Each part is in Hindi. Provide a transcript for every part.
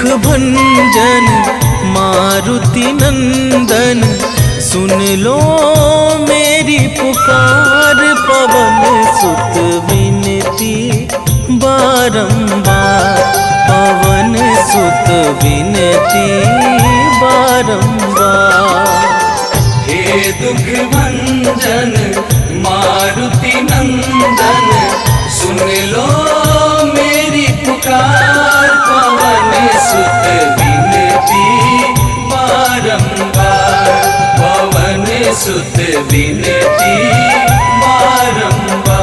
भंजन मारुति नंदन, सुन लो मेरी पुकार। पवन सुत विनती बारंबार, पवन सुत विनती बारंबार। हे दुख भंजन मारुति नंदन, सुन लो मेरी पुकार। पवन सुत विनती बारंबार, पवन सुत विनती बारंबार।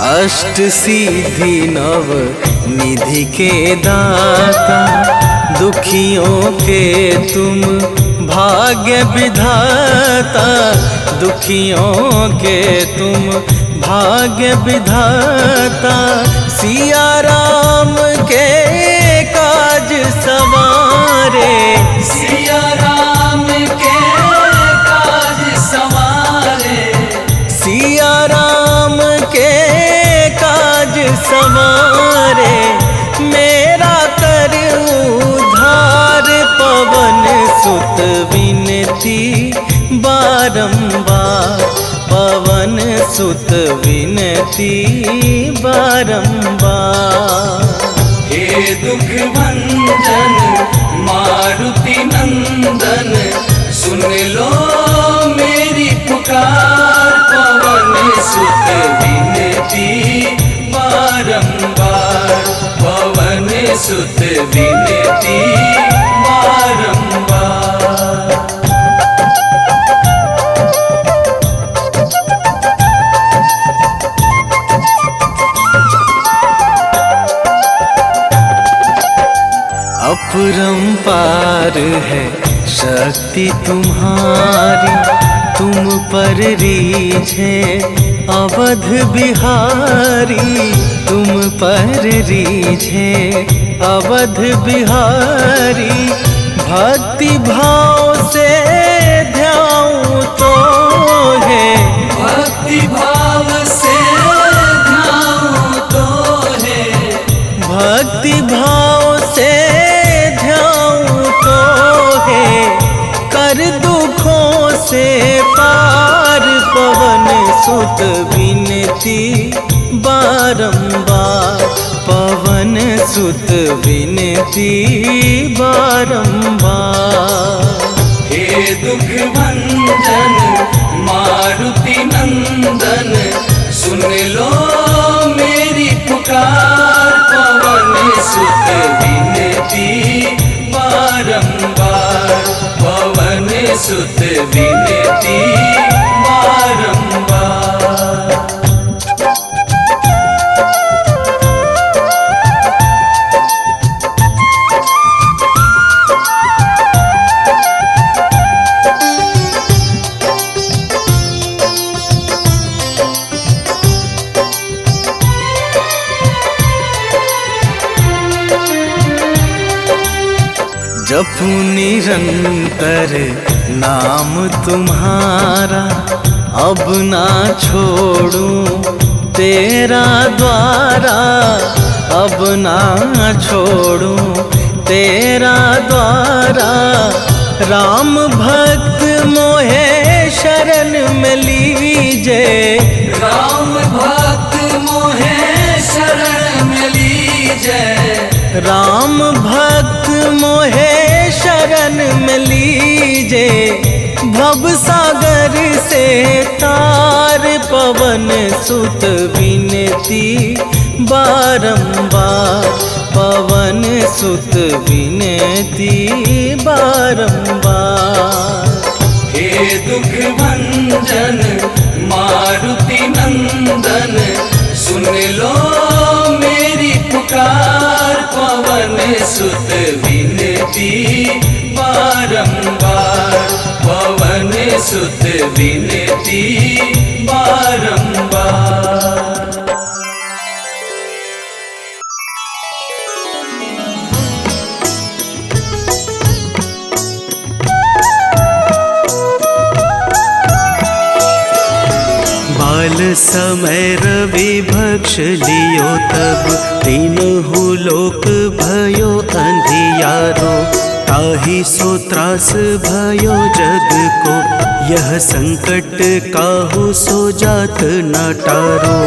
अष्ट सिद्धि नव निधि के दाता, दुखियों के तुम भाग्य विधाता। दुखियों के तुम भाग्य विधाता, सिया राम के काज सवारे। सिया राम के काज सवारे, सिया राम के काज सवारे। मेरा कर उद्धार, पवन सुत विनती बारंबार, पवन सुत विनती बारंबार। हे दुख भंजन मारुति नंदन, सुन लो मेरी पुकार। पवन सुत विनती बारंबार, पवन सुत विनती बारंबार। अपरंपार है शक्ति तुम्हारी, तुम पर रीझे अवध बिहारी। तुम पर रीझे अवध बिहारी, भक्ति भाव से ध्याऊं तो है। भक्ति भाव से ध्याऊं तो है, भक्ति भाव से ध्याऊं तो है। कर दुखों से पार, पवन सुत विनती बारंबार, पवन सुत विनती बारंबार। हे दुख भंजन मारुति नंदन, सुन लो मेरी पुकार। पवन सुत विनती बारंबार, पवन सुत विनती बारंबार। जपू निरंतर नाम तुम्हारा, अब ना छोड़ूं तेरा द्वारा। अब ना छोड़ूं तेरा द्वारा। राम भक्त मोहे शरण में लीजे, राम भक्त मोहे शरण में लीजे। राम भक्त मोहे शरण में लीजे। भव सागर से तार, पवन सुत विनती बारंबार, पवन सुत विनती बारंबार। हे दुख भंजन मारुति नंदन, सुन लो मेरी पुकार। पवन सुत विनती बारंबार, पवन सुत विनती बारंबार। समय रवि भक्ष लियो तब तीनहु लोक भयो अंधियारो। ताहि सो त्रास भयो जग को यह संकट काहू सो जात न टारो।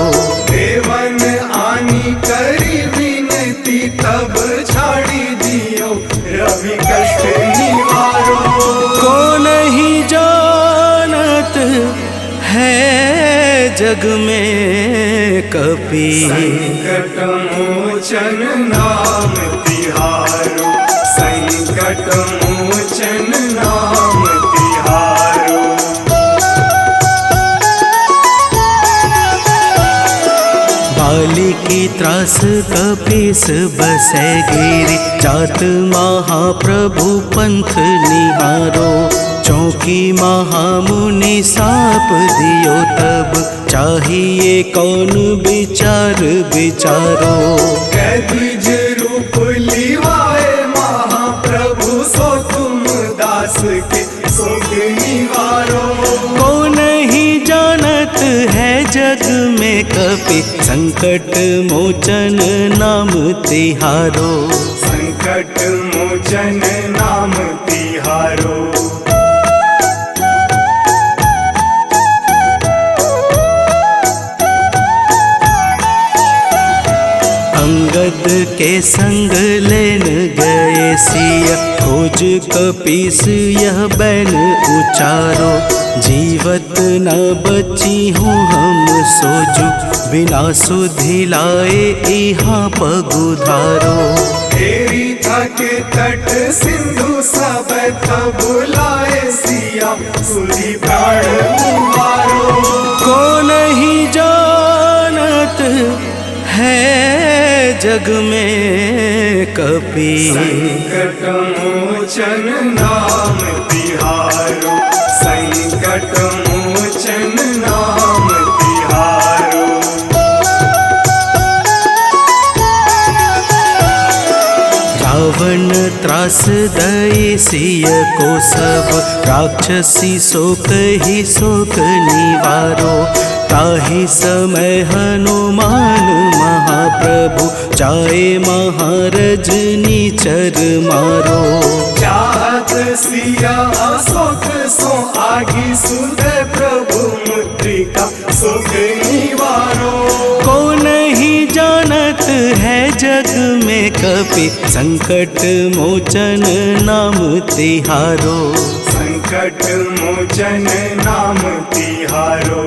देवन आनी करी विनती तब छाड़ी दियो रवि कष्ट निवारो। को नहीं जानत है जग में कपि संकट मोचन नाम तिहारो। संकट मोचन नाम तिहारो। बाली की त्रास कपीस बसै गिरि जात महाप्रभु पंथ निहारो। चौकी महामुनि साप दियो तब चाहिए कौन विचार विचारो। कैदिज रूप लिवाए महाप्रभु सो तुम दास के शोक निवारो। को नहीं जानत है जग में कपि संकट मोचन नाम तिहारो। संकट मोचन नाम तिहारो। अंगद के संग लेन गए सिया खोज कपीस यह बैन उचारो। जीवत न बची हूँ हम सोजू बिना सुधि लाए यहाँ पगुधारो। तेरी थके तट सिंधु सब तब लाए सिया सुधि प्राण उबारो। को नहीं जानत है जग में कपि संकट मोचन नाम तिहारो। संकट मोचन नाम तिहारो। रावण त्रास दई सिय को सब राक्षसी शोक ही शोक निवारो। ताहि समय हनुमान महाप्रभु जाए महारजनी चर मारो। चाहत सिया अशोक सो आगी सुधे प्रभु मुद्रिका शोक निवारो। को नहीं जानत है जग में कपि संकट मोचन नाम तिहारो। संकट मोचन नाम तिहारो।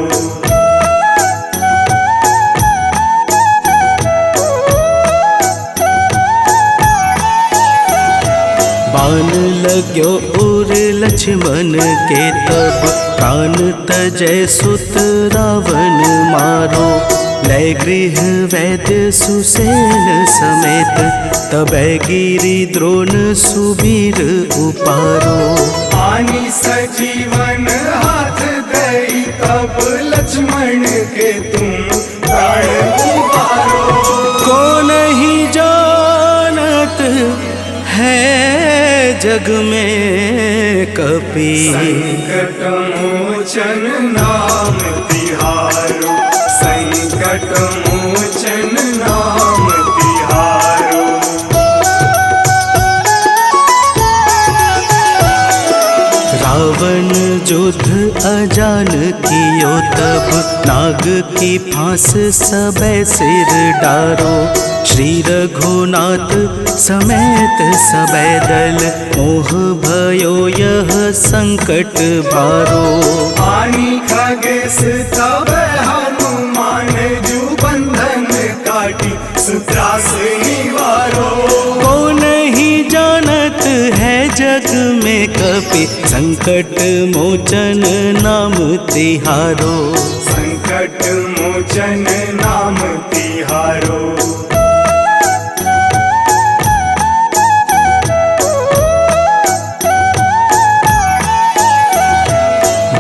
बाण लाग्यो उर लक्ष्मण के तब प्राण तजय सुत रावण मारो। लय गृह वैद्य सुसेन समेत तबै गिरि द्रोण सुबीर उपारो। आनी सजीवन हाथ दई तब लक्ष्मण के तुम प्राण उबारो। को नहीं जानत है जग में कपि संकट मोचन नाम तिहारो। संकट मोचन नाम तिहारो। रावण युद्ध अजान कियो तब नाग की फांस सबे सिर डारो। श्री रघुनाथ समेत सबे दल मोह भयो यह संकट भारो। आनी खगेश तब हनुमान जू बंधन काटी सुत्रास निवारो। को नहीं जानत है जग में कपि संकट मोचन नाम तिहारो। संकट मोचन नाम तिहारो।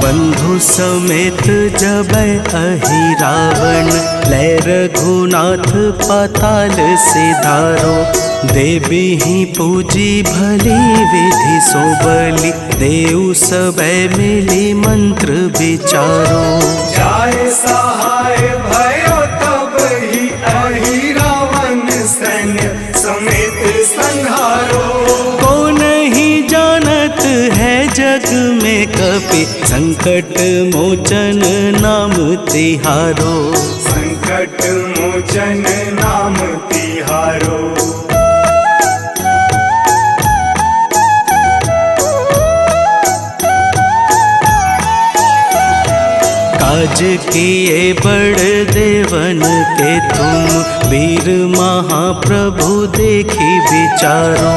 बंधु समेत जबै अहि रावण लय रघुनाथ पाताल सिधारो। देवी ही पूजी भली विधि सो बलि देव सबे मिली मंत्र विचारो। जाय सहाय भयो तब ही अहि रावण सैन्य समेत संहारो। कौन ही जानत है जग में कपि संकट मोचन नाम तिहारो। संकट मोचन नाम तिहारो। काज किए बड़ देवन के तुम वीर महाप्रभु देखी विचारो।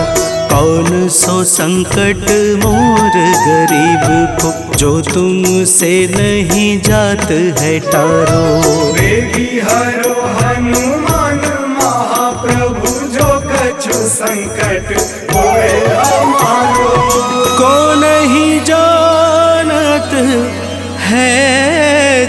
कौन सो संकट मोर गरीब को जो तुमसे नहीं जात है टारो। वेगी हरो हनुमान महाप्रभु जो कछु संकट होए हमारो। को नहीं जानत है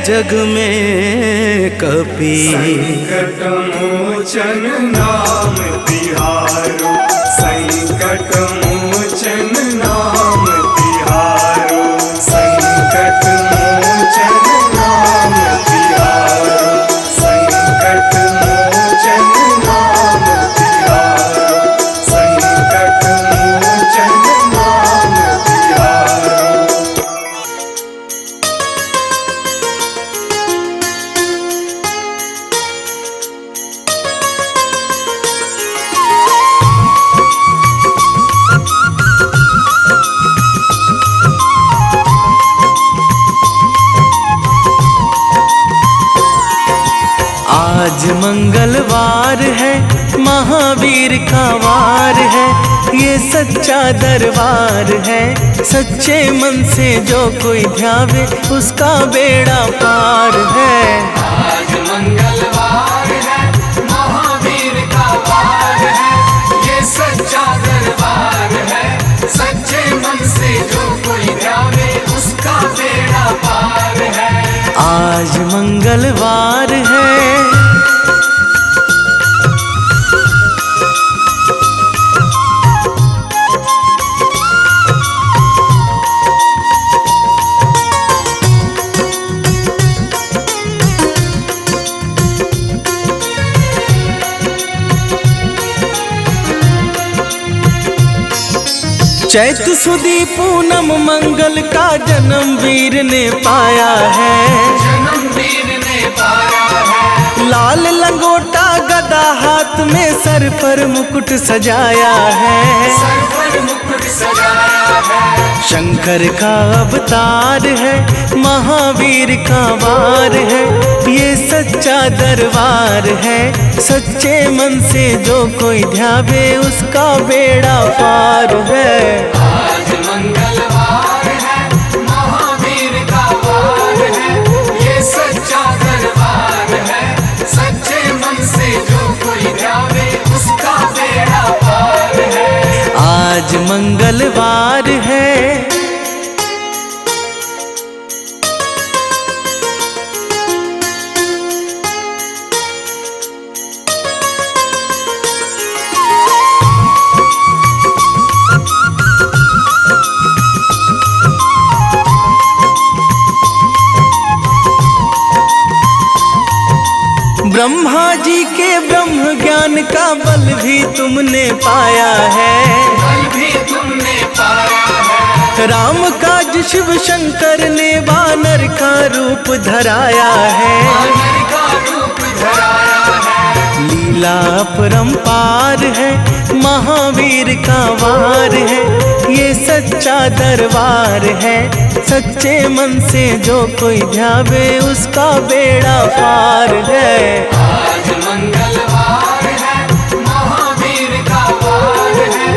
जग में कपि संकट मोचन नाम तिहारो। संकट मोचन नाम तिहारो। संकट मोचन नाम तिहारो। संकट मोचन नाम तिहारो। संकट मोचन नाम तिहारो। आज मंगलवार है महावीर का वार है। ये सच्चा दरबार है सच्चे मन से जो कोई ध्यावे उसका बेड़ा पार है। आज मंगलवार है महावीर का वार है। ये सच्चा दरबार है सच्चे मन से जो कोई ध्यावे उसका बेड़ा पार है। आज मंगलवार है चैत सुदी पूनम मंगल का जन्म वीर ने पाया है। जन्म वीर ने पाया है। लाल लंगोटा गदा हाथ में सर पर मुकुट सजाया है। सर पर मुकुट सजाया है। शंकर का अवतार है महावीर का वार है। ये सच्चा दरबार है सच्चे मन से जो कोई ध्यावे उसका बेड़ा पार है। आज मंगलवार है महावीर का वार है। ये सच्चा दरबार है सच्चे मन से जो कोई ध्यावे उसका बेड़ा पार है। आज मंगलवार है ब्रह्मा जी के ब्रह्म ज्ञान का बल भी तुमने पाया है। बल भी तुमने पाया है। राम काज शिव शंकर ने वानर का रूप धराया है। वानर का रूप धराया है। लीला अपरंपार है महावीर का वार है। ये सच्चा दरबार है सच्चे मन से जो कोई ध्यावे उसका बेड़ा पार है। आज मंगलवार है महावीर का वार है।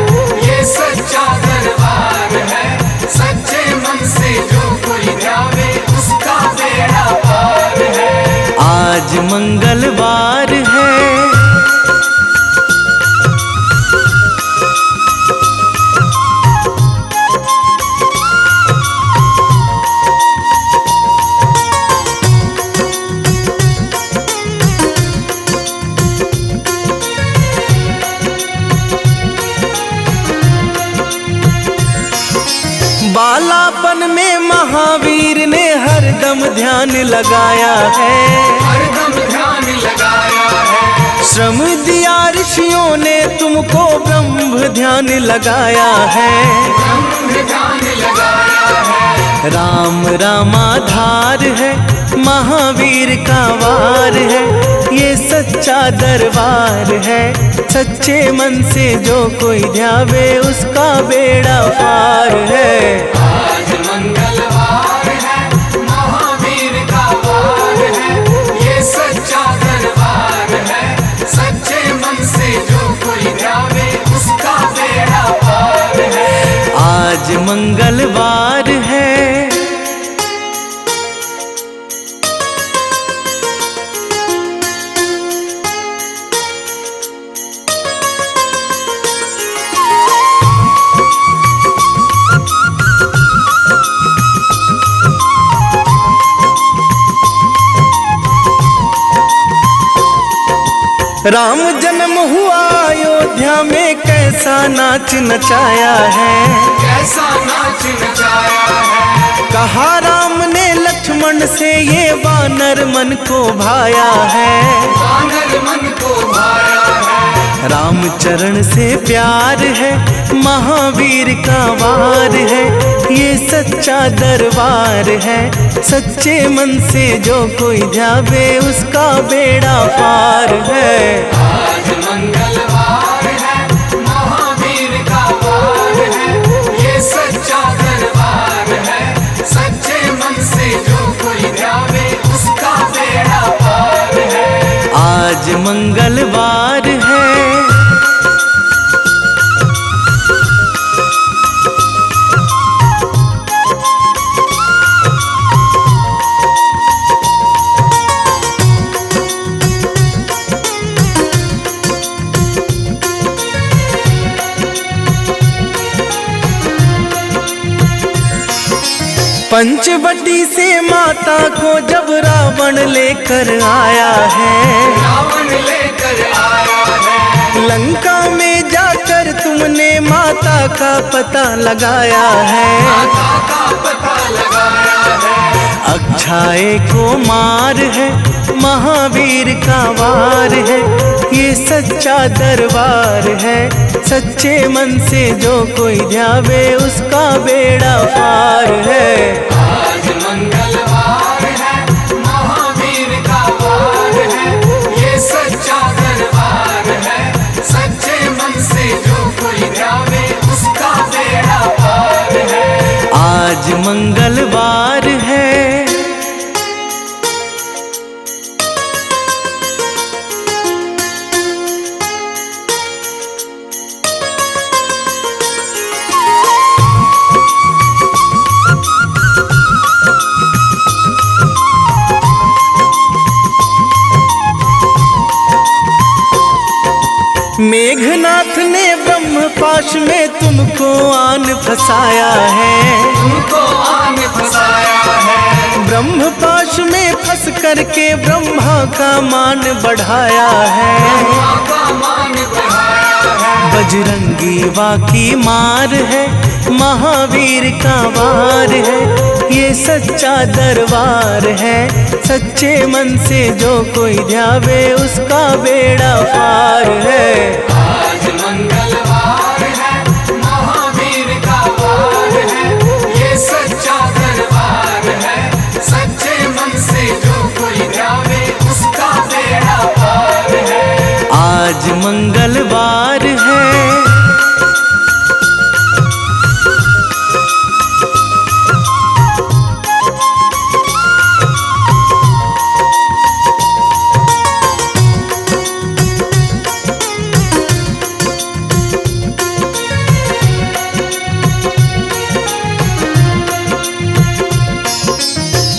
ये सच्चा दरबार है सच्चे मन से जो कोई ध्यावे उसका बेड़ा पार है। आज मंगलवार है ध्यान लगाया है, हरदम ध्यान लगाया है। श्रम दिया ऋषियों ने तुमको, ब्रह्म ध्यान लगाया है। ब्रह्म ध्यान लगाया है। राम रामाधार है, महावीर का वार है, ये सच्चा दरबार है। सच्चे मन से जो कोई ध्यावे उसका बेड़ा पार है। आज मंगलवार है, महावीर का वार है, ये सच्चा दरबार है। सच्चे मन से जो कोई ध्यावे उसका बेड़ा पार है। आज मंगलवार है। राम जन्म हुआ अयोध्या में, कैसा नाच नचाया है। कैसा नाच नचाया है। कहा राम ने लक्ष्मण से, ये वानर मन को भाया है। वानर मन को भाया है। रामचरण से प्यार है, महावीर का वार है, ये सच्चा दरबार है। सच्चे मन से जो कोई ध्यावे उसका बेड़ा पार है। आज मंगलवार है, महावीर का वार है, ये सच्चा दरबार है। सच्चे मन से जो कोई ध्यावे उसका बेड़ा पार है। आज मंगलवार है। पंचवटी से माता को जब रावण लेकर आया है, रावण लेकर आया है। लंका में जाकर तुमने माता का पता लगाया है। माता का पता लगाया है। अक्षय को मार है, महावीर का वार है, ये सच्चा दरबार है। सच्चे मन से जो कोई ध्यावे उसका बेड़ा पार है। आज मंगलवार है, महावीर का वार है, ये सच्चा दरबार है। सच्चे मन से जो कोई ध्यावे उसका बेड़ा पार है। आज मंगलवार है। मेघनाथ ने ब्रह्मपाश में तुमको आन फंसाया है। तुमको आन फंसाया है। ब्रह्मपाश में फंस करके ब्रह्मा का मान बढ़ाया है। ब्रह्मा का मान बढ़ाया है। बजरंगी वाकी मार है, महावीर का वार है, ये सच्चा दरबार है। सच्चे मन से जो कोई ध्यावे उसका बेड़ा पार है। आज मंगलवार है, महावीर का वार है, ये सच्चा दरबार है। सच्चे मन से जो कोई ध्यावे उसका बेड़ा पार है। आज मंगलवार है।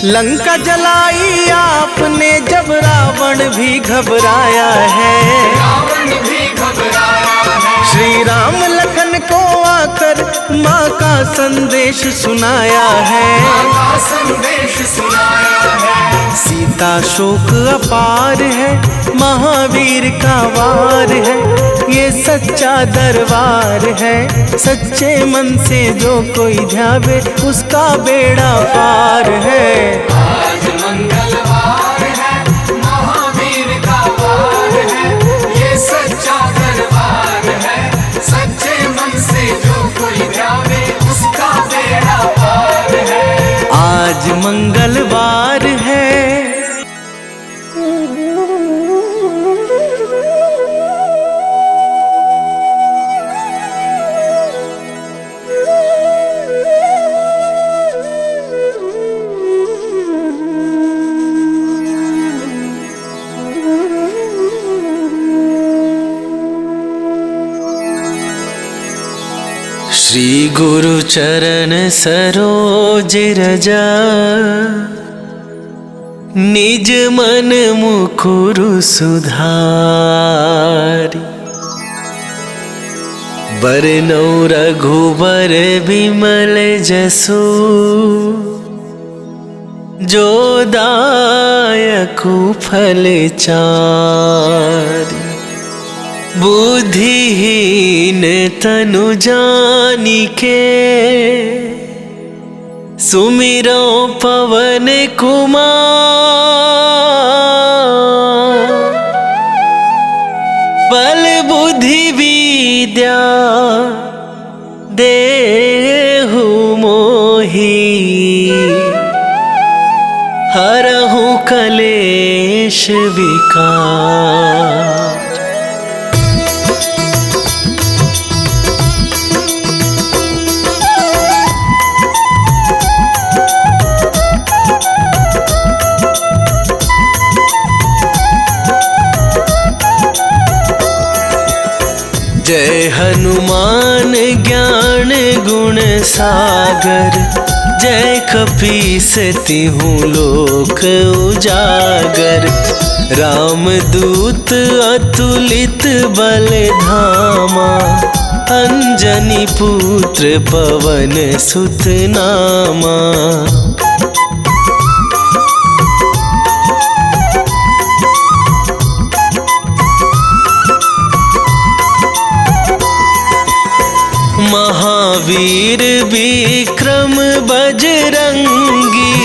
लंका जलाई आपने जब रावण भी घबराया है। रावण भी घबराया है। श्री राम लखन को आकर माँ का संदेश सुनाया है। माँ का संदेश सुनाया है। सीता शोक अपार है, महावीर का वार है, ये सच्चा दरबार है। सच्चे मन से जो कोई ध्यावे उसका बेड़ा पार है। आज मंगलवार है। श्री गुरु चरण सरोज रजा, निज मन मुकुरु सुधारि। बरनौ रघुबर बिमल जसु, जो दायकु फल चारि। बुद्धिहीन तनु जानिके, सुमिरो पवन कुमार। बल बुद्धि विद्या देहु मोहि, हरहु कलेश विकार। जय हनुमान ज्ञान गुण सागर, जय कपीस तिहुँ लोक उजागर। रामदूत अतुलित बल धामा, अंजनी पुत्र पवन सुत नामा। महावीर विक्रम बजरंगी,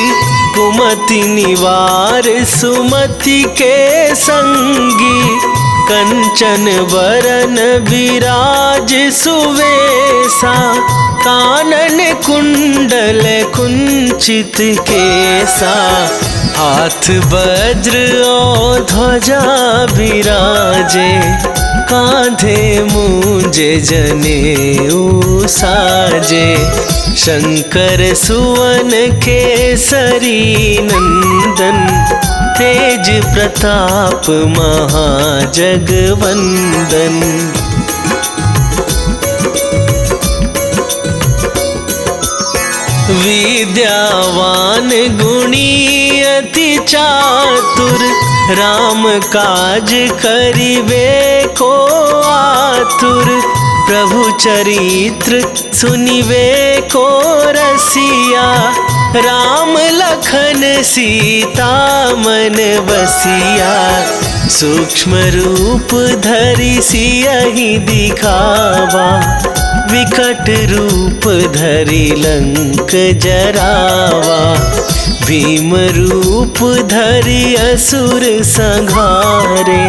कुमति निवार सुमति के संगी। कंचन वरन विराज सुवेशा, कानन कुंडल कुंचित केसा। हाथ वज्र और ध्वजा विराजे, कांधे मूंजे जनेऊ साजे। शंकर सुवन केसरी नंदन, तेज प्रताप महाजगवंदन। विद्यावान गुणी अति चातुर, राम काज करिबे को आतुर। प्रभु चरित्र सुनिबे को रसिया, राम लखन सीता मन बसिया। सूक्ष्म रूप धरि सियहि दिखावा, विकट रूप धरि लंक जरावा। भीम रूप धरि असुर संहारे,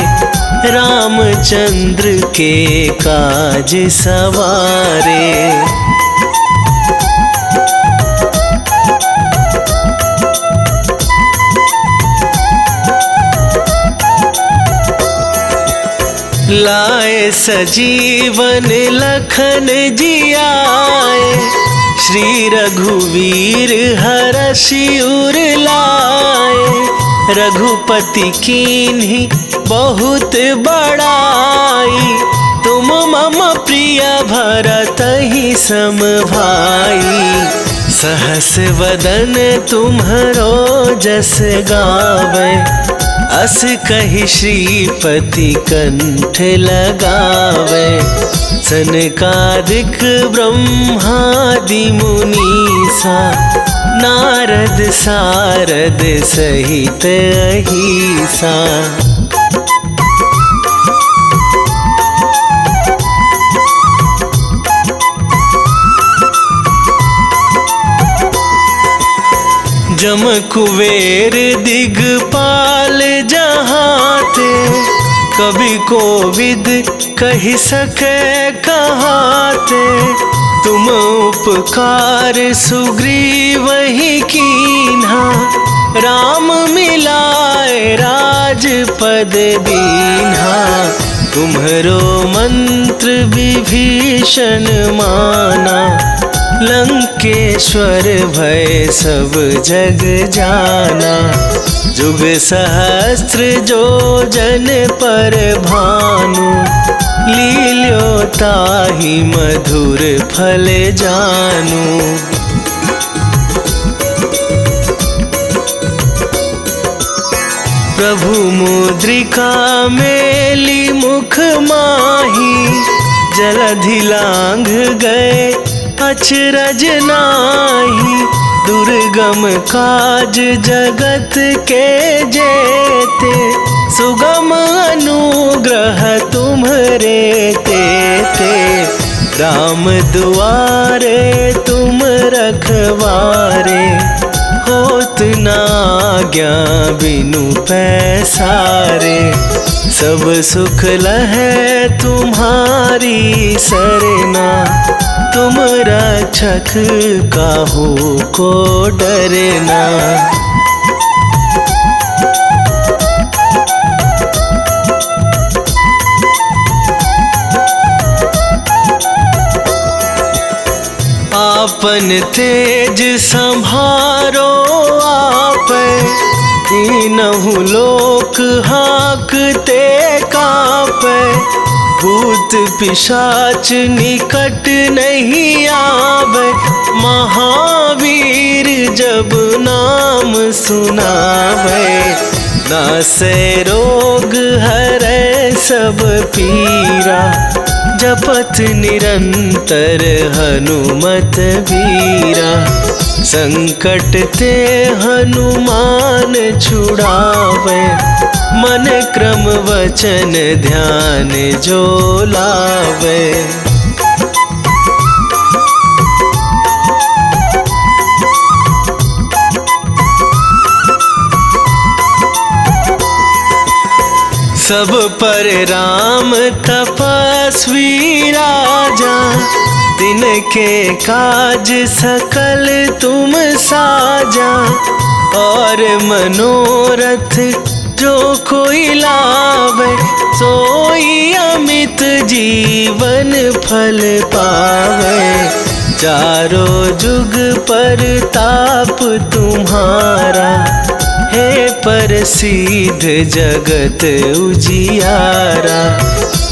रामचंद्र के काज सवारे। लाए सजीवन लखन जियाए, श्री रघुवीर हरषि उर लाए। रघुपति कीन्ही बहुत बड़ाई, तुम मम प्रिय भरतहि सम भाई। सहस वदन तुम्हरो जस गावे, अस कहि श्रीपति कंठ लगावे। सनकादिक ब्रह्मादि मुनीसा, नारद सारद सहित अहिसा। जम कुबेर दिगपाल जहाते, कवि कोविद कहि सके कहाते। तुम उपकार सुग्रीव ही कीन्हा, राम मिलाए राजपद दीन्हा। तुम्हरो मंत्र विभीषण माना, लंकेश्वर भय सब जग जाना। जुग सहस्त्र जो जन पर भानु, लील्यो ताहि मधुर फल जानू। प्रभु मुद्रिका मेली मुख माही, जलधि लांघ गए अचरज नाही। दुर्गम काज जगत के जेते, सुगम अनुग्रह तुम्हरे तेते। राम दुआरे तुम रखवारे, होत न आज्ञा बिनु पैसारे। सब सुख लहै तुम्हारी सरना, तुम रक्षक काहू को डरना। आपन तेज संभारो आप, तीनहु लोक हाँकते कापै। भूत पिशाच निकट नहीं आवे, महावीर जब नाम सुनावे। नासै रोग हरै सब पीरा, जपत निरंतर हनुमत वीरा। संकट ते हनुमान छुड़ावे, मन क्रम वचन ध्यान जो लावे। सब पर राम तपस्वी राजा, दिन के काज सकल तुम साजा। और मनोरथ जो कोई लावे, सोई अमित जीवन फल पावे। चारों जुग पर ताप तुम्हारा, हे प्रसिद्ध जगत उजियारा।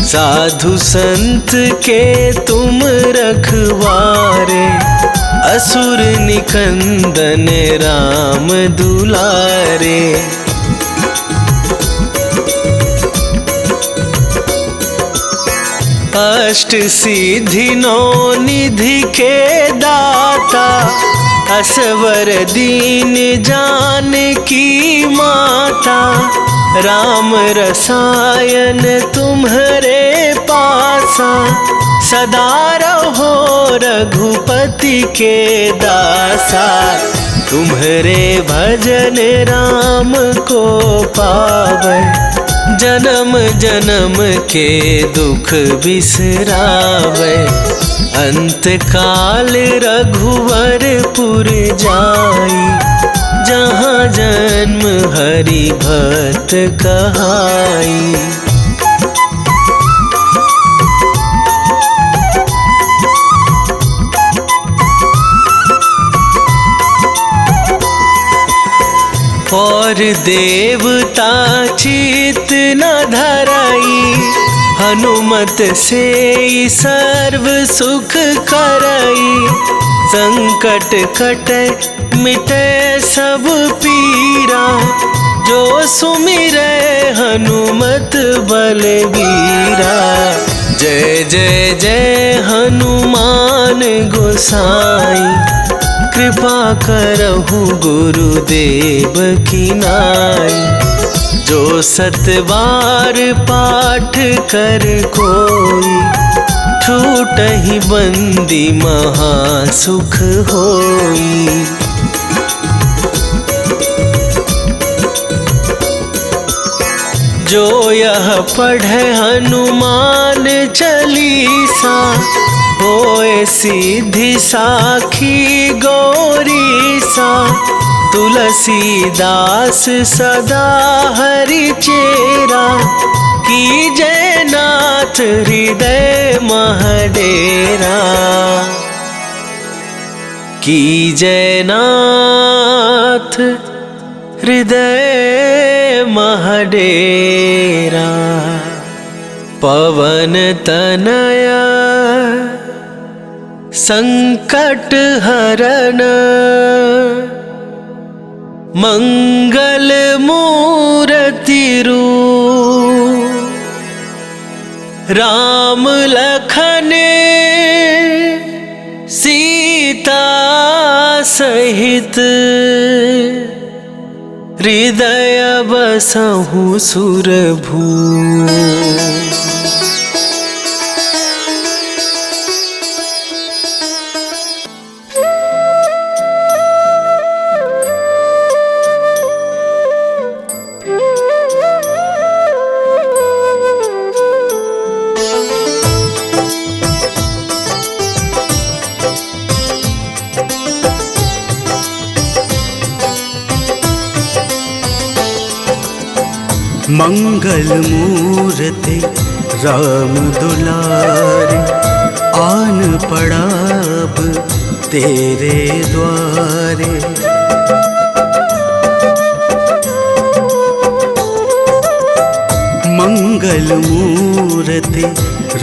साधु संत के तुम रखवारे, असुर निकंदन राम दुलारे। अष्ट सिद्धि नौ निधि के दाता, असवर दीन जानकी माता। राम रसायन तुम्हरे पासा, सदा रहो रघुपति के दासा। तुम्हरे भजन राम को पावै, जन्म जन्म के दुख बिसरावै। अंत काल रघुवरपुर जाई, जहाँ जन्म हरि भक्त कहाई। और देवता चित न धराई, हनुमत से सर्व सुख करई। संकट कटे मिटे सब पीरा, जो सुमिरै हनुमत बलबीरा। जय जय जय हनुमान गोसाई, कृपा करहु गुरुदेव की नाई। जो सतबार पाठ कर कोई, छूटहि बंदी महासुख होई। जो यह पढ़े हनुमान चालीसा, होए सीधी साखी गौरी सा, तुलसीदास सदा हरि चेरा, की जयनाथ हृदय महडेरा, की जयनाथ हृदय महडेरा। पवन तनया संकट हरन, मंगल मूर्ति रूप, राम लखन सीता सहित, हृदय बसहु सुरभू। मंगल मूर्ति राम दुलारे, आन पड़ा अब तेरे द्वारे। मंगल मूर्ति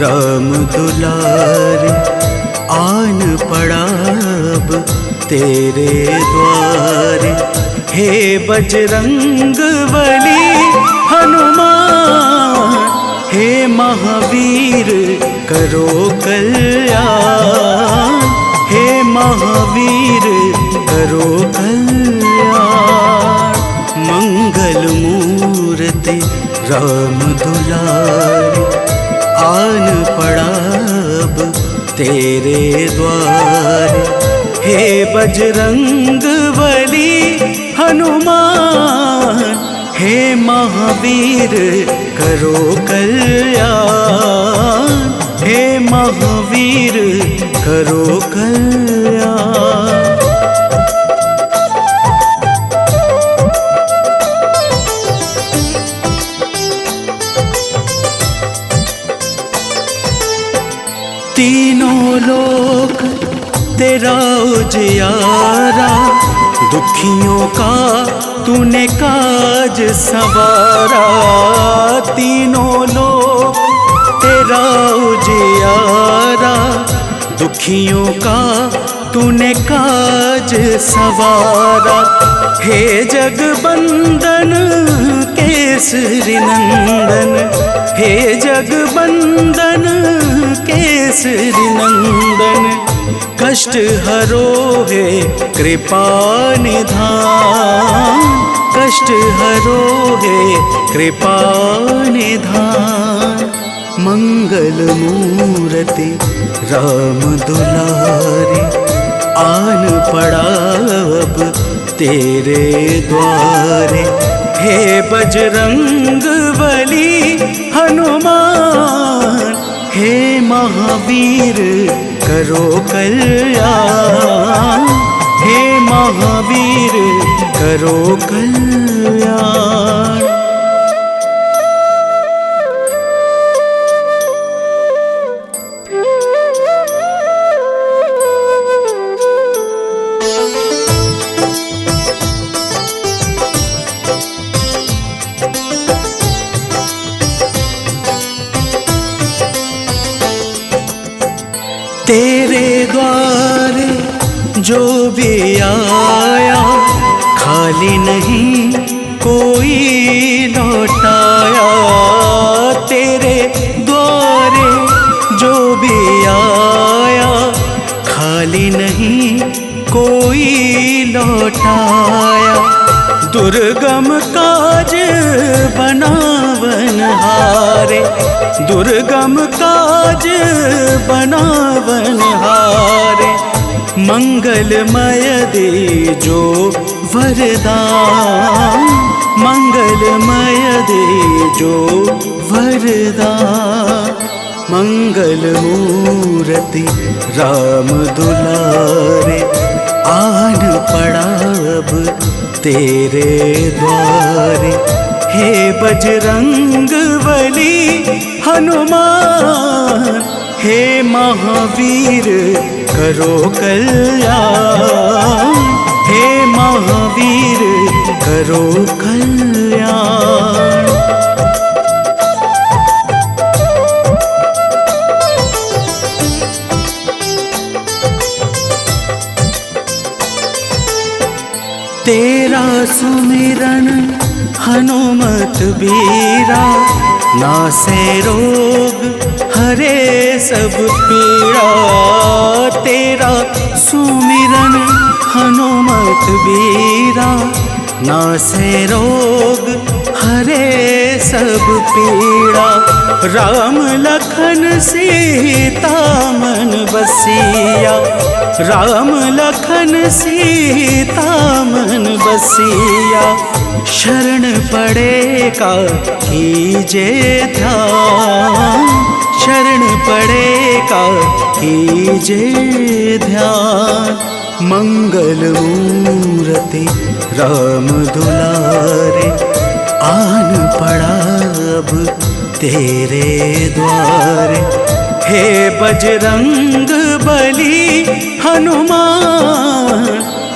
राम दुलारे, आन पड़ा अब तेरे द्वारे। हे बजरंग बली हनुमान, हे महावीर करो कल्याण, हे महावीर करो कल्याण। मंगल मूर्ति राम दुलारे, आन पड़ा अब तेरे द्वारे। हे बजरंग बली हनुमान, हे महावीर करो कल्याण, हे महावीर करो कल्याण। तीनों लोक तेरा उजियारा, दुखियों का तूने काज संवारा। तीनों लोक तेरा उजियारा, दुखियों का तूने काज संवारा। हे जगबंदन केसरी नंदन, हे जगबंदन केसरी नंदन। कष्ट हरो है कृपा निधान, कष्ट हरो है कृपा निधान। मंगल मूर्ति राम दुलारे, आन पड़ा अब तेरे द्वारे। हे बजरंग बली हनुमान, हे महावीर करो कल्याण, हे महावीर करो कल्याण। तेरे द्वारे जो भी आया, खाली नहीं कोई लौटाया। तेरे द्वारे जो भी आया, खाली नहीं कोई लौटाया। दुर्गम काज बनावनहारे, दुर्गम काज बनावनहारे। मंगलमय दे जो वरदान, मंगलमय दे जो वरदान। मंगल मूर्ति राम दुलारे, आन पड़ा अब तेरे द्वारे। हे बजरंग बली हनुमान, हे महावीर करो कल्याण, हे महावीर करो कल्याण। तेरा सुमिरन हनुमत बीरा, नासे रोग हरे सब पीड़ा। तेरा सुमिरन हनुमत बीरा, नासे रोग हरे सब पीड़ा। राम लखन सीता मन बसिया, राम लखन सीता मन बसिया। शरण पड़ेगा कीजे ध्यान, शरण पड़ेगा कीजे ध्यान। मंगल मूर्ति राम दुलारे, आन पड़ा अब तेरे द्वारे। हे बजरंग बली हनुमान,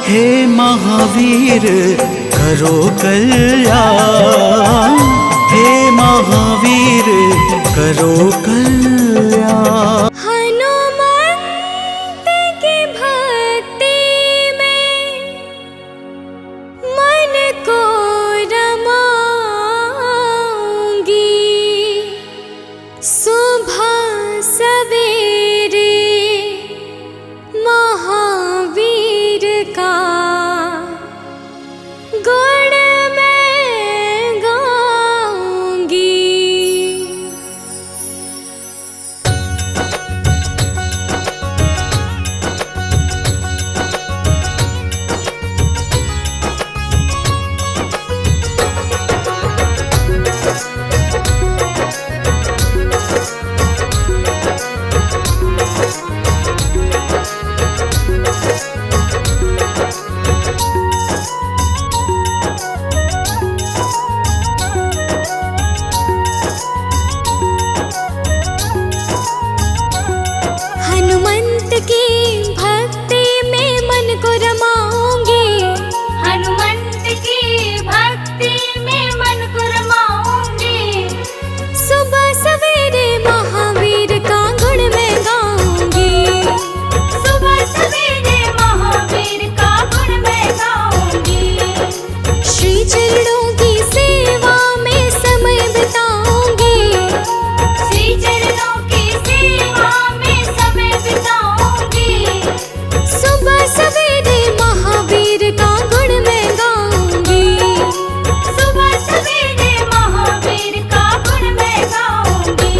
हे महावीर करो कल्याण, हे महावीर करो कल्याण। हनुमंत की भक्ति में मन को रमाऊंगी, सुबह सवेरे महावीर का गुण मैं गाऊंगी। हनुमंत की भक्ति में मन को रमाऊंगी, हनुमंत की भक्ति में मन को रमाऊंगी। सुबह सवेरे महावीर का गुण मैं गाऊंगी, सुबह सवेरे महावीर का गुण मैं गाऊंगी। श्री चरणों की सेवा में समय बिताऊंगी, श्री चरणों की सेवा में समय बिताऊंगी। सुबह सवेरे महावीर का गुण मैं गाऊंगी, सुबह सवेरे महावीर का गुण मैं गाऊंगी।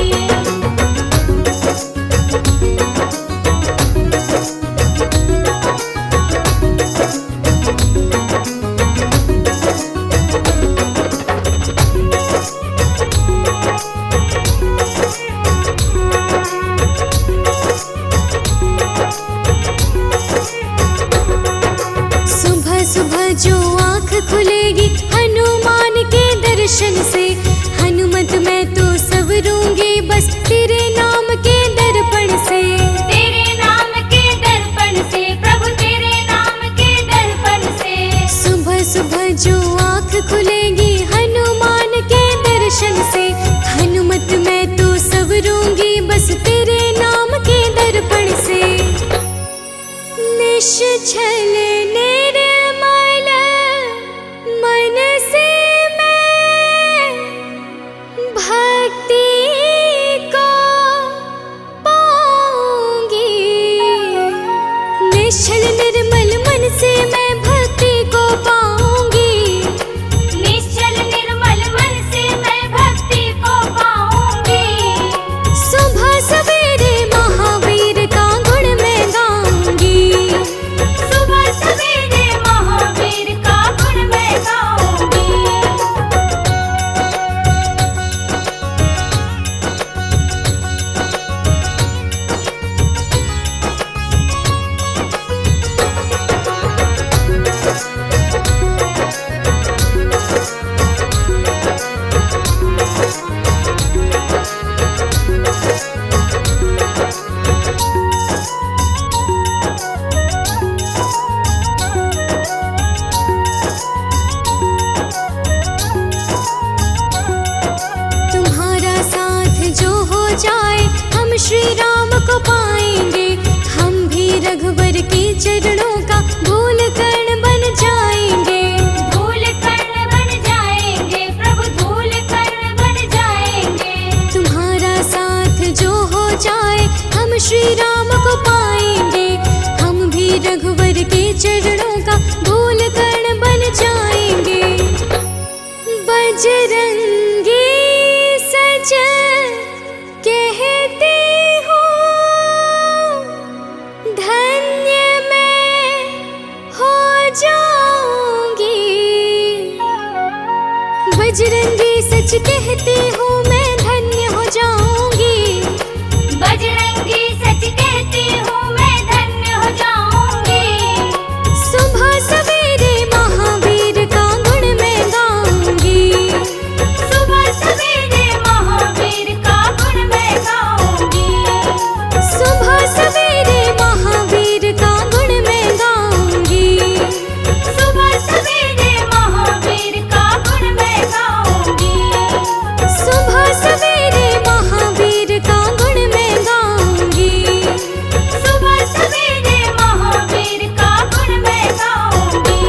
सुबह सुबह जो आँख खुलेगी हनुमान के दर्शन से, हनुमत मैं तो संवरूंगी बस तेरे नाम के दर्पण से, तेरे नाम के दर्पण से, प्रभु तेरे नाम के दर्पण से। सुबह सुबह जो आँख खुलेगी हनुमान के दर्शन से, हनुमत मैं तो संवरूंगी बस तेरे नाम के दर्पण से। निश्चल निर्मल मन से मैं भक्ति को पाऊंगी, निश्चल निर्मल मन से मैं भक्ति को पाऊंगी, निश्चल निर्मल मन से मैं भक्ति को पाऊंगी। सुबह सवेरे महावीर का गुण मैं गाऊंगी, सुबह सवेरे महावीर का गुण मैं गाऊंगी। राम को पाएंगे। हम भी रघुवर के चरणों का धूल कण बन जाएंगे। धूल कण बन जाएंगे प्रभु, धूल कण बन जाएंगे। तुम्हारा साथ जो हो जाए हम श्री राम को पाएंगे। हम भी रघुवर के चरणों का धूल कण बन जाएंगे। बजरंगी सज कहते हो धन्य मैं हो जाऊंगी। बजरंगी सच कहती हूँ मैं धन्य हो जाऊंगी। बजरंगी सच कहती हूँ मैं धन्य हो जाऊंगी। सुबह सवेरे महावीर का गुण मैं गाऊंगी। सुबह सवेरे महावीर का गुण मैं गाऊंगी। सुबह सवेरे महावीर का गुण मैं गाऊंगी। सुबह सवेरे महावीर का गुण मैं गाऊंगी। सुबह सवेरे महावीर का गुण मैं गाऊंगी। सुबह सवेरे महावीर का गुण मैं गाऊंगी।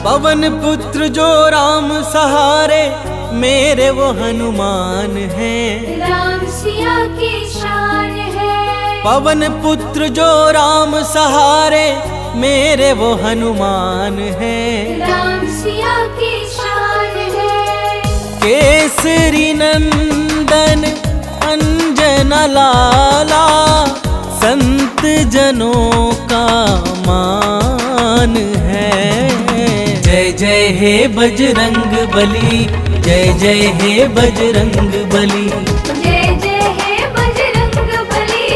पवन पुत्र जो राम सहारे, मेरे वो हनुमान हैं। राम सिया की शान है। पवन पुत्र जो राम सहारे, मेरे वो हनुमान हैं। राम सिया की शान है। केसरी नंदन अंजन लाला, संत जनों का मान है। जय जय हे बजरंग बली, जय जय हे बजरंग बली। जय जय हे बजरंग बली,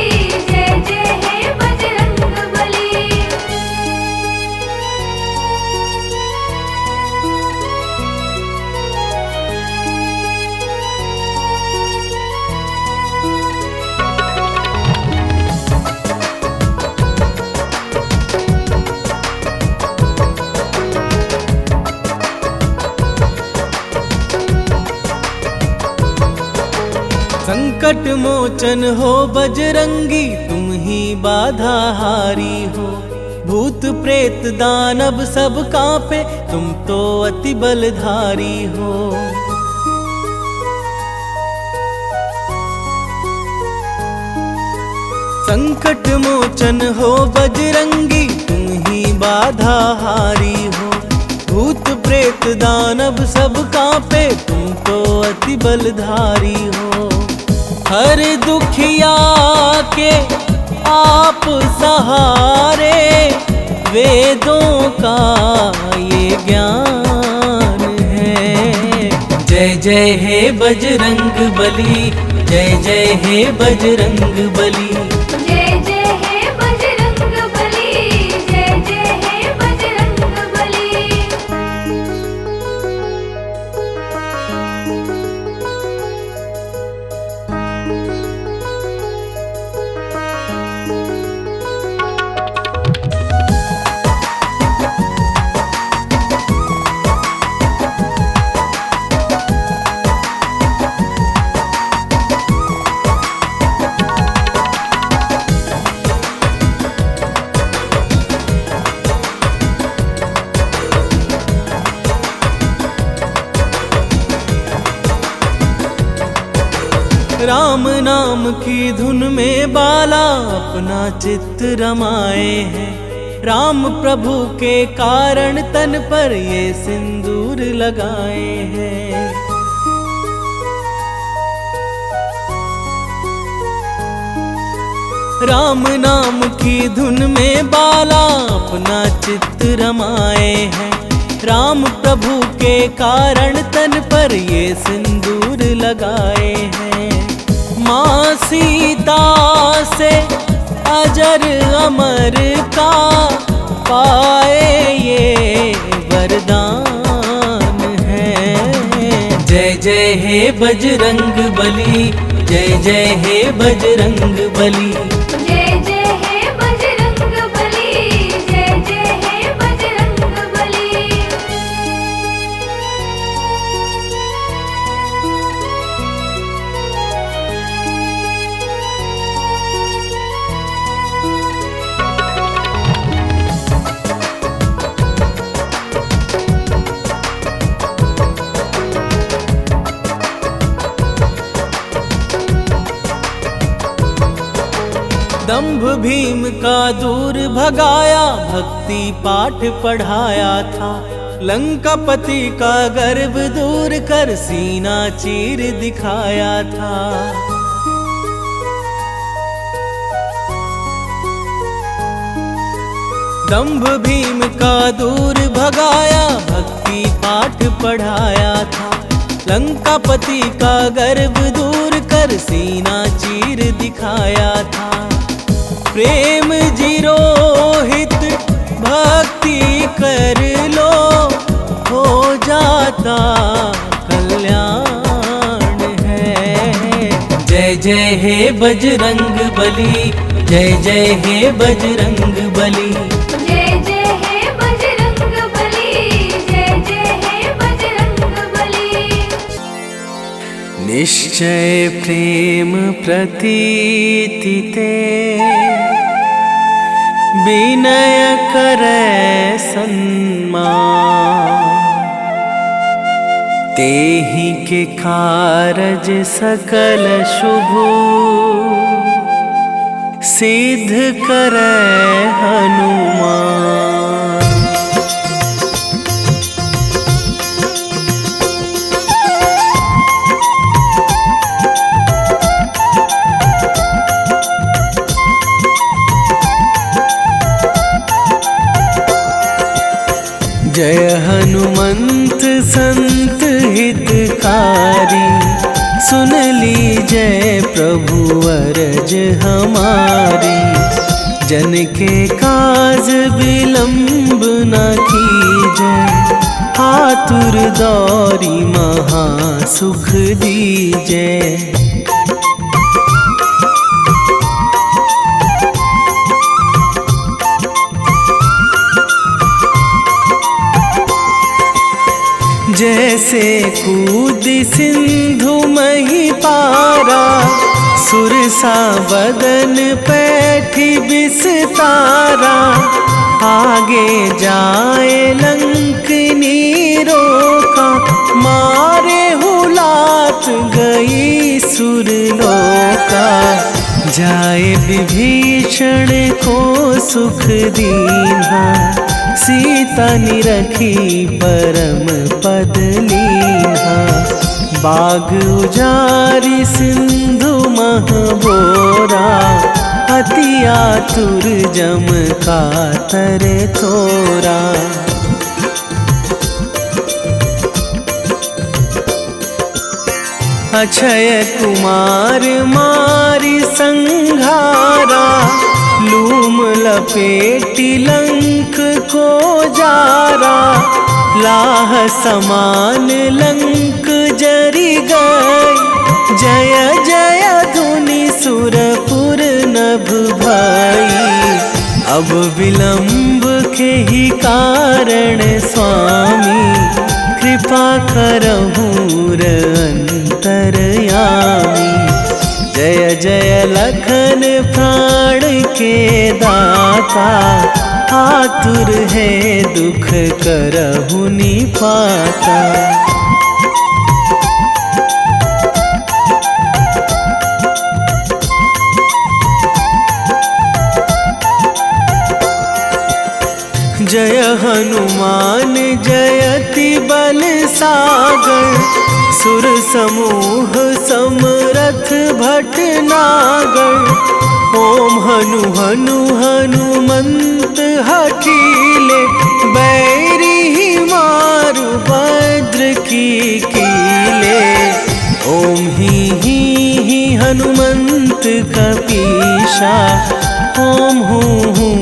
जय जय हे बजरंग बली। संकट मोचन हो बजरंगी, तुम ही बाधा हारी हो। भूत प्रेत दानव सब कांपे, तुम तो अति बलधारी हो। संकट मोचन हो बजरंगी, तुम ही बाधा हारी हो। भूत प्रेत दानव सब कांपे, तुम तो अति बलधारी हो। हर दुखिया के आप सहारे, वेदों का ये ज्ञान है। जय जय हे बजरंग बली, जय जय हे बजरंग बली। जय जय हे बजरंग बली, जय जय हे बजरंग बली। राम नाम की धुन में बाला अपना चित्त रमाए हैं। राम प्रभु के कारण तन पर ये सिंदूर लगाए हैं। राम नाम की धुन में बाला अपना चित्त रमाए हैं। राम प्रभु के कारण तन पर ये सिंदूर लगाए हैं। माँ सीता से अजर अमर का पाए ये वरदान है। जय जय हे बजरंग बली, जय जय हे बजरंग बली। जय जय हे बजरंग बली, जय जय हे बजरंग बली। दंभ भीम का दूर भगाया, भक्ति पाठ पढ़ाया था। लंकापति का गर्व दूर कर सीना चीर दिखाया था। दंभ भीम का दूर भगाया, भक्ति पाठ पढ़ाया था। लंकापति का गर्व दूर कर सीना चीर दिखाया था। प्रेम जीरोहित भक्ति कर लो, हो जाता कल्याण है। जय जय हे बजरंग बली, जय जय हे बजरंग बली। जय जय हे बजरंग बली, जय जय हे बजरंग बली। निश्चय प्रेम प्रतीति ते, विनय करे सन्मान। तेहि के कारज सकल शुभ, सिद्ध करे हनुमान। जय हनुमंत संत हितकारी, सुन लीजय प्रभु अरज हमारी। जन के काज विलंब न कीजय, आतुर दौरी महा सुख दीजय। जैसे कूद सिंधु मही पारा, सुरसा बदन पैठी बिस्तारा। आगे जाए लंकनी रोका, मारे हुलात गई सुरलोका। जाए विभीषण को सुख दीन्हा, सीता निरखी परम पद लीन्हा। बाग उजारी सिंधु महबोरा, अति आतुर जम कातर तोरा। अक्षय कुमार मारी संघारा, लूम लपेटी लंक को जारा। लाह समान लंक जरी गई, जय जय धुनि सुरपुर नभ भई। अब विलंब के ही कारण स्वामी, कृपा करहु अंतरयामी। जय जय लखन प्राण के दाता, आतुर है दुख करहु निपाता। जय हनुमान जयति बल सागर, सुर समूह समरथ भटनागर। ओम हनु हनु हनुमंत हठीले, बैरी मारु वज्र की कीले। ओम ही हनुमंत कपीशा, ओम हूँ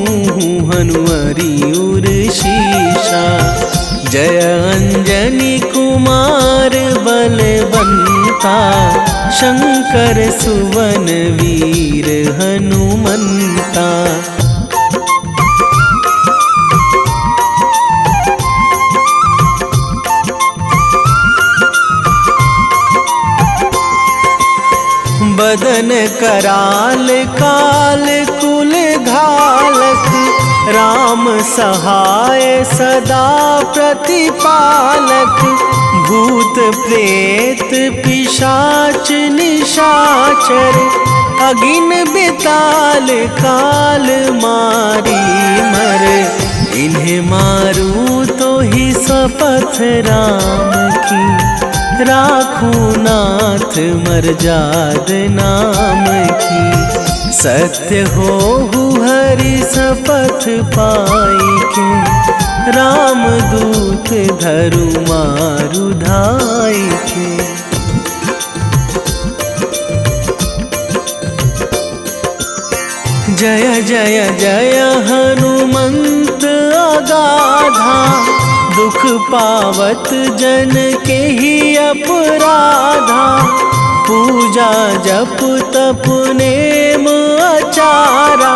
हनुमरी उर शीशा। जय अंजनी कुमार बलवंता, शंकर सुवन वीर हनुमंता। बदन कराल काल कुल घालक, राम सहाय सदा प्रतिपालक। भूत प्रेत पिशाच निशाचर, अगिन बिताल काल मारी मर। इन्हें मारूं तो ही शपथ राम की, राखूं नाथ मर्याद नाम की। सत्य हो हरि शपथ पाई के, राम दूत धरु मारु धाई के। जय जय जय हनुमंत अगाधा, दुख पावत जन के ही अपराधा। पूजा जप तप नेम आचारा,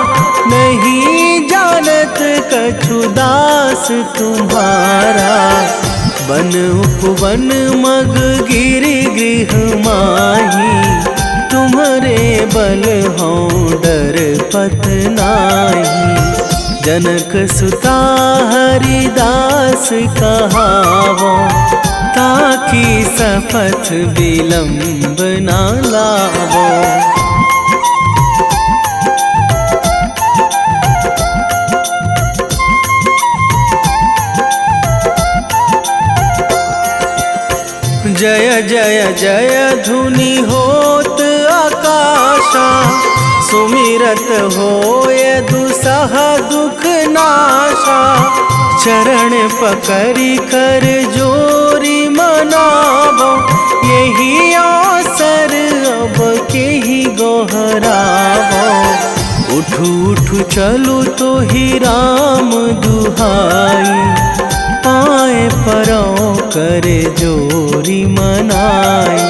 नहीं जानत कछु दास तुम्हारा। बन उपवन मग गिरि गृह माही, तुम्हारे बल हो डर पत नाही। जनक सुता हरिदास कहावो, ताकि शपथ विलंब ना लावो। जय जय जय धुनि होत आकाशा, सुमिरत होय दुसह दुख नाशा। चरण पकड़ी कर जोरी मनावो, यही अवसर अब के ही गोहरावो। उठू उठू चलू तो ही राम दुहाई, पाए परों करे जोरी मनाई।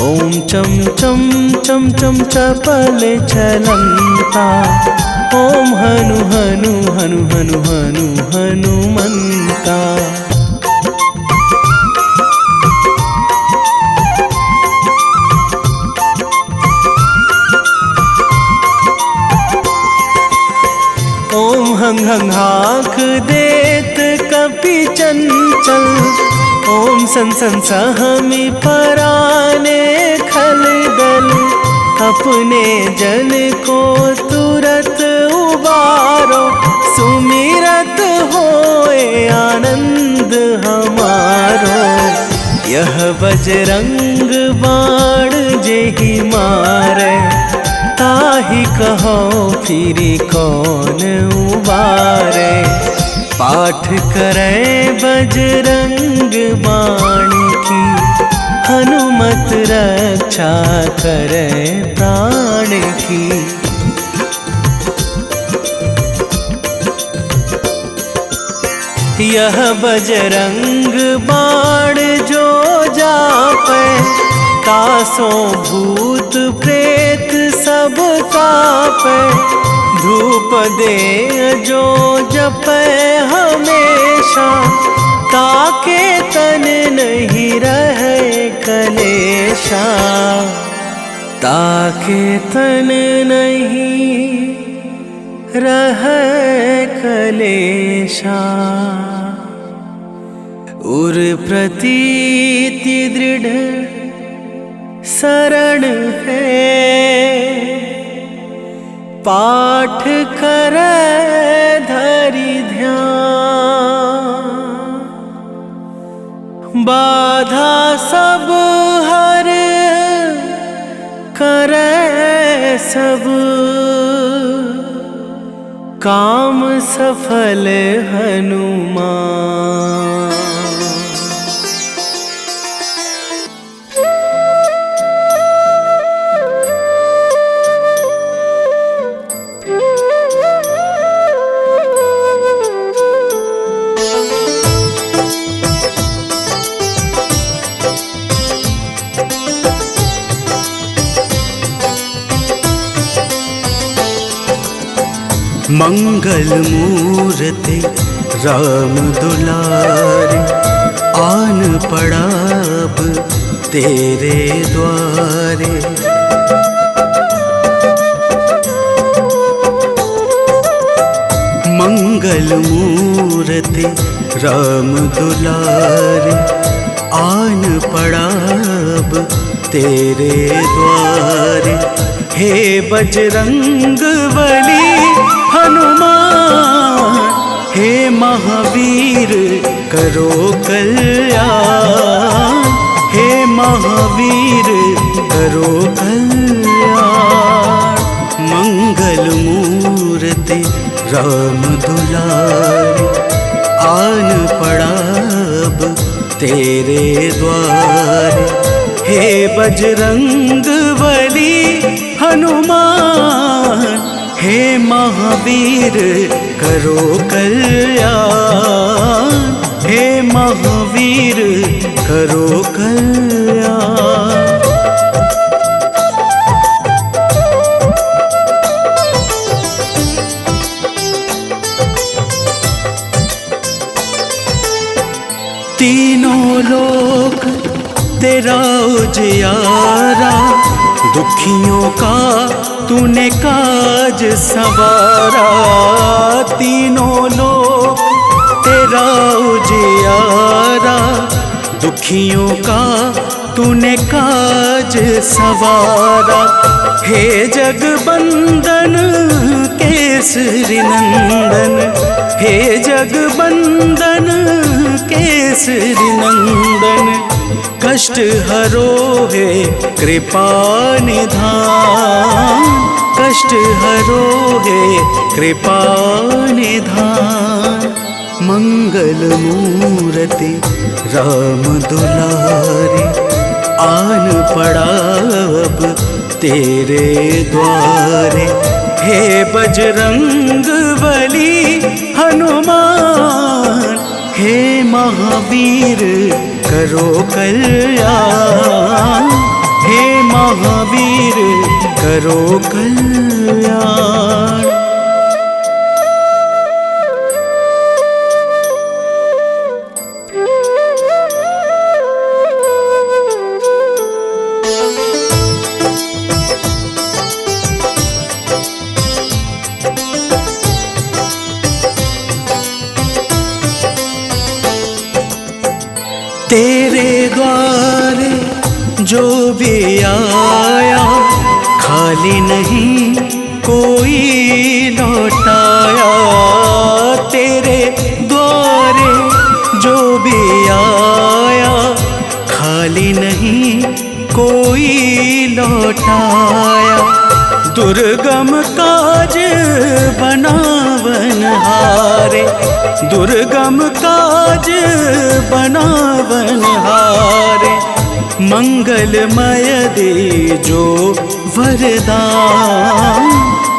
ओम चम चम चम चम चपल चलंता, ओम हनु हनु हनु हनु हनु हनुमंता। ओम हंग हंग हाक देत कपि चंचल, ओम सन सन सहमी पराने खल दल। अपने जन को तुरत उबारो, सुमिरत होए आनंद हमारो। यह बजरंग बाण जेहि मारे, ताहि कहो फिरी कौन उबारे। पाठ करें बजरंग बाण की, हनुमत रक्षा करें प्राण की। यह बजरंग बाण जो जापे, तासों भूत प्रेत सब कापे। धूप दे जो जपे हमेशा, ताके तन नहीं रहे कलेशा। ताके तन नहीं रहे कलेशा। उर प्रतीति दृढ़ शरण है, पाठ करे धरि ध्यान। बाधा सब हर करे सब, काम सफल हनुमान। मंगल मूर्ति राम दुलारे, आन पड़ा अब तेरे द्वारे। मंगल मूर्ति राम दुलारे, आन पड़ा अब तेरे द्वारे। हे बजरंग बली हनुमान, हे महावीर करो कल्याण। हे महावीर करो कल्याण। मंगल मूर्ति राम दुलारे, आन पड़ा अब तेरे द्वारे। हे बजरंग बली हनुमान, हे महावीर करो कल्याण। हे महावीर करो कल्याण। तीनों लोक तेरा उजियारा, दुखियों का तूने काज संवारा। तीनों लोक तेरा उजियारा, दुखियों का तूने काज संवारा। हे जगबंदन केसरी नंदन, हे जगबंदन केसरी नंदन। कष्ट हरो है कृपा निधान, कष्ट हरो है कृपा निधान। मंगल मूर्ति राम दुलारे, आन पड़ा अब तेरे द्वारे। हे बजरंग बली हनुमान, हे महावीर करो कल्याण। हे महावीर करो कल्याण। तेरे द्वारे जो भी आया, खाली नहीं कोई लौटाया। तेरे द्वारे जो भी आया, खाली नहीं कोई लौटाया। दुर्गम काज बनावन हारे, दुर्गम काज बनावन हारे। मंगलमय दे जो वरदान,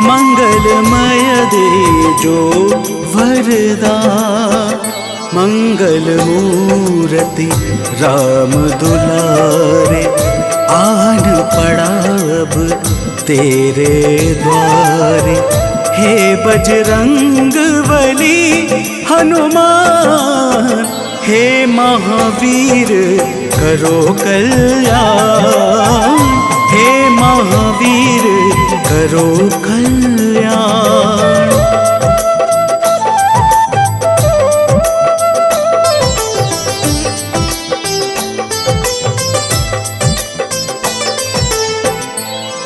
मंगलमय दे जो वरदान। मंगल मूर्ति राम दुलारे, आन पड़ा अब तेरे द्वारे। हे बजरंग बली हनुमान, हे महावीर करो कल्याण। हे महावीर करो कल्याण।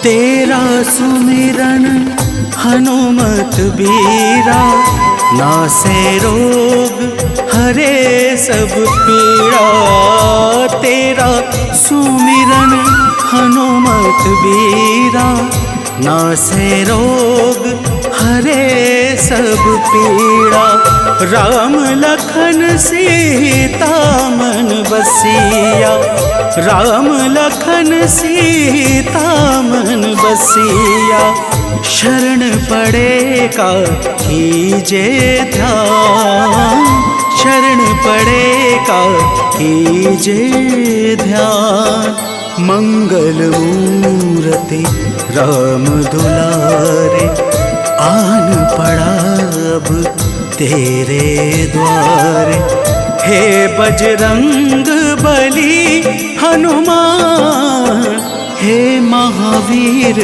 तेरा सुमिरन हनुमत बीरा, नासे रोग हरे सब पीड़ा। तेरा सुमिरन हनुमत बीरा, नासे रोग हरे सब पीड़ा। राम लखन सीता मन बसिया, राम लखन सीता मन बसिया। शरण पड़ेगा कीजे ध्यान, शरण पड़ेगा कीजे ध्यान। मंगल मूर्ति राम दुलारे, आन पड़ा अब तेरे द्वारे। हे बजरंग बली हनुमान, हे महावीर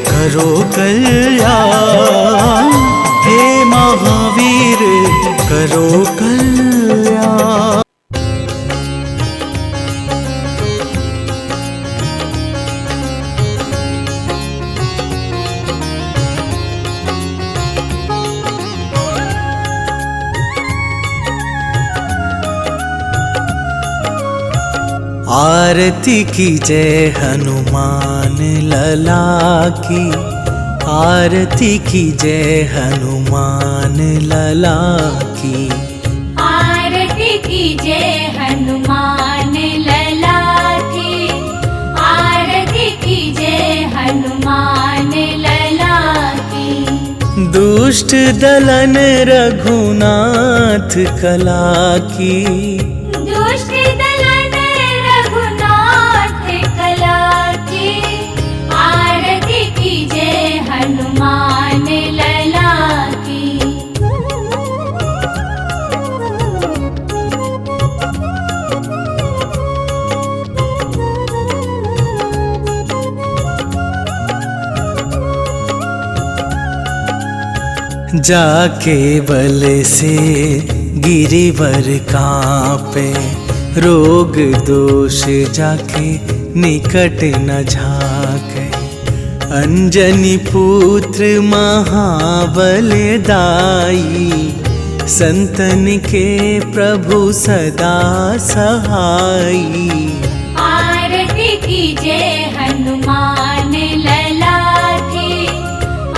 करो कल्याण, हे महावीर करो कल्याण। आरती की जय हनुमान लला की, आरती की जय हनुमान लला की। आरती की जय हनुमान लला की, आरती की जय हनुमान लला की। दुष्ट दलन रघुनाथ कला की, दुष्ट दलन रघुनाथ कला की। आरती की जय हनुमान लला की। जाके बल से गिरिवर कांपे, रोग दोष जाके निकट न झाके। अंजनी पुत्र महाबलदाई, संतन के प्रभु सदा सहाई। आरती की जय हनुमान लला की,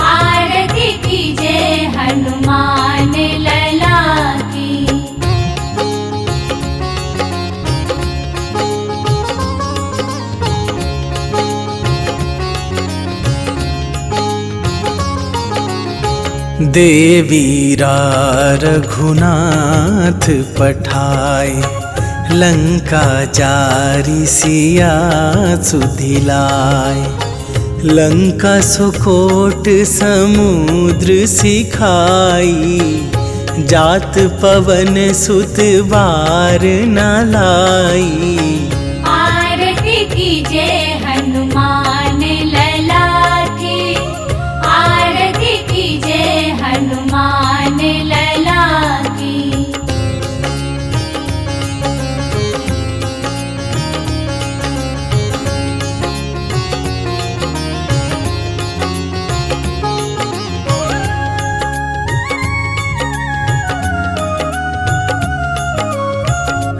आरती की जय हनुमान लला की। देवीरा रघुनाथ पठाए, लंका जारी सिया सुधिलाए। लंका सुकोट समुद्र सिखाई, जात पवन सुत बार न लाई। आरती की जय हनुमान लला की, आरती की जय हनुमान लला की।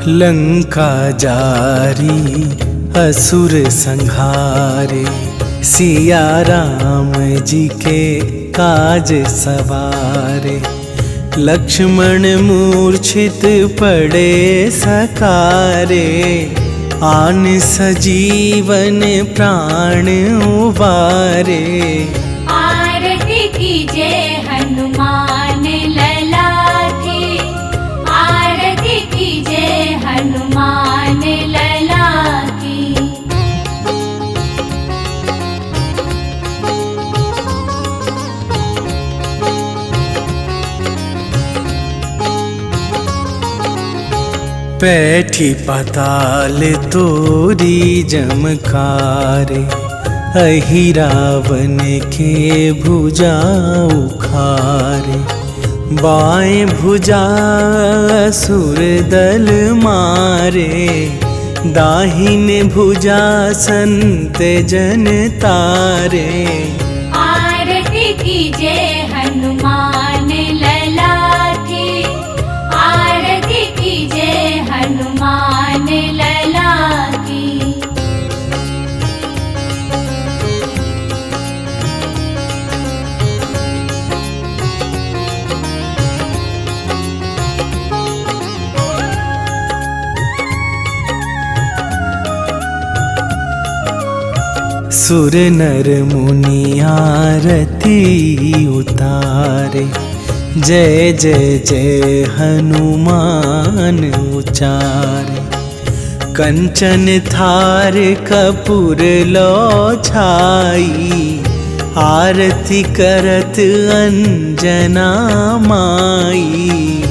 लंका जारी असुर संहारे, सिया राम जी के काज सवारे। लक्ष्मण मूर्छित पड़े सकारे, आन सजीवन प्राण उबारे। आरती की जय हनुमान लला की, आरती की जय हनुमान लला की। पैठी पाताल तोरी जमकारे, अहि रावण के भुजा उखारे। बाएं भुजा असुर दल मारे, दाहिने भुजा संत जन तारे। आरती की जय हनुमान लला की, आरती की जय हनुमान लला की। सुर नर मुनि आरती उतारे, जय जय जय हनुमान उचारे। कंचन थार कपूर लो छाई, आरती करत अंजना माई।